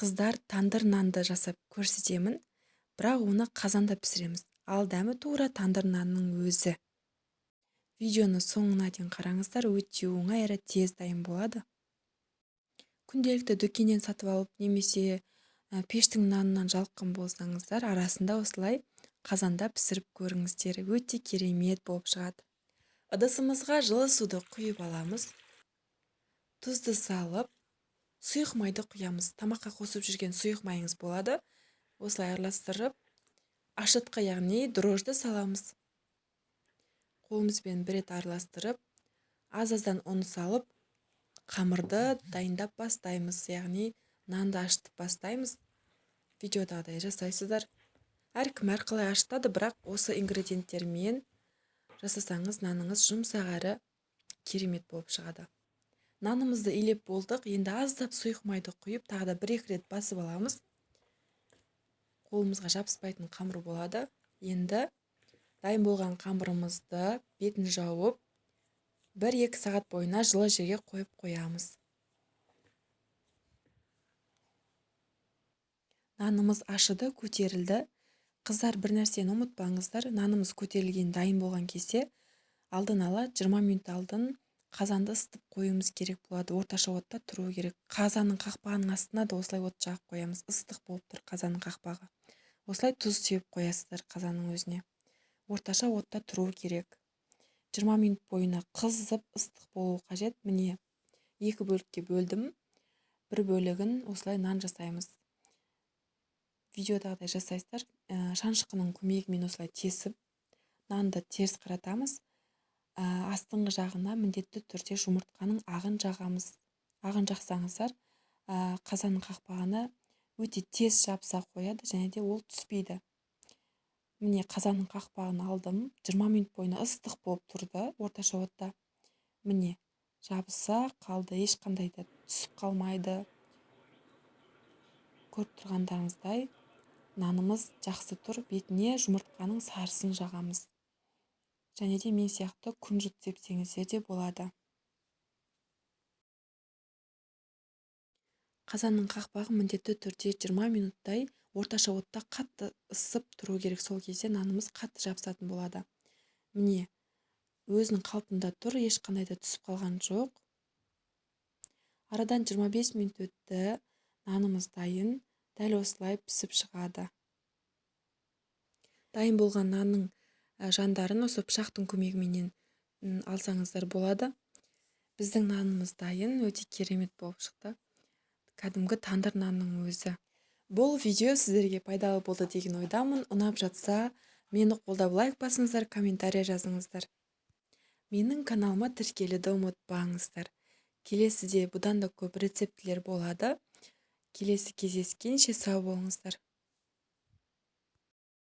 Қыздар тандыр нанды жасап көрсетемін, бірақ оны қазанда пісіреміз. Ал дәмі тура тандыр нанның өзі. Видеоны соңына дейін қараңыздар, өте оңай әрі тез дайын болады. Күнделікті дүкеннен сатып алып немесе пештің нанынан жалыққан болсаңыздар, арасында осылай қазанда пісіріп көріңіздер. Өте керемет болып шығады. Ыдысымызға жылы суды құйып аламыз. Тұзды салып, сұйық майды құямыз. Тамаққа қосып жүрген сұйық майыңыз болады. Осылай араластырып, ашытқы яғни дрожжды саламыз. Қолымызбен бір рет араластырып, аз-аздан ұн салып, қамырды дайындап бастаймыз, яғни нанды ашытып бастаймыз. Видеодағыдай жасайсыздар. Әркім әрқалай ашытады, бірақ осы ингредиенттермен жасасаңыз наныңыз жұмсақ әрі керемет болып шығады. Нанымызды илеп болдық, енді аздап сұйық майды құйып, тағы да 1-2 рет басып аламыз. Қолымызға жабыспайтын қамыр болады. Енді дайын болған қамырымызды бетін жауып, 1-2 сағат бойына жылы жерге қойып қоямыз. Нанымыз ашыды, көтерілді. Қыздар, бір нәрсені ұмытпаңыздар, нанымыз көтерілген дайын болған кезде алдын ала 20 минут алдын қазанды ысытып қоюымыз керек болады. Орташа отта тұру керек. Қазанның қақпағының астына да осылай от жағып қоямыз. Ыстық болып тұр қазанның қақпағы. Осылай тұз сеуіп қоясыздар қазанның өзіне. Орташа отта тұру керек. 20 минут бойына қызып ыстық болу қажет. Міне 2 бөлікке бөлдім. Бір бөлігін осылай нан жасаймыз. Видеодағыдай жасайсыздар. Шаншқының көмегімен осылай тесіп, нанды теріс қаратамыз. Астыңғы жағына міндетті түрде жұмыртқаның ағын жағамыз. Ағын жақсаңыздар, қазанның қақпағына өте тез жабыса қояды, және де ол түспейді. Міне қазанның қақпағын алдым. 20 минут бойына ыстық болып тұрды орташа отта. Міне жабыса қалды, ешқандай да түсіп қалмайды. Көріп тұрғандарыңыздай нанымыз жақсы тұр. Бетіне жұмыртқаның сарысын жағамыз. Және де мен сияқты күнжіт сепсеңіздер де болады. Қазанның қақпағы міндетті түрде 20 минуттай орташа отта қатты ысып тұру керек. Сол кезде нанымыз қатты жабысатын болады. Міне өзінің қалпында тұр, ешқандай да түсіп қалған жоқ. Арадан 25 минут өтті. Нанымыз дайын. Дәл осылай пісіп шығады. Дайын болған нанның жандарын осы пышақтың көмегімен алсаңыздар болады. Біздің нанымыз дайын, өте керемет болып шықты. Кәдімгі тандыр нанның өзі. Бұл видео сіздерге пайдалы болды деген ойдамын. Ұнап жатса, мені қолдап лайк басыңыздар, комментарий жазыңыздар. Менің каналыма тіркелуді ұмытпаңыздар. Келесіде бұдан да көп рецептілер болады. Келесі кездескенше сау болыңыздар.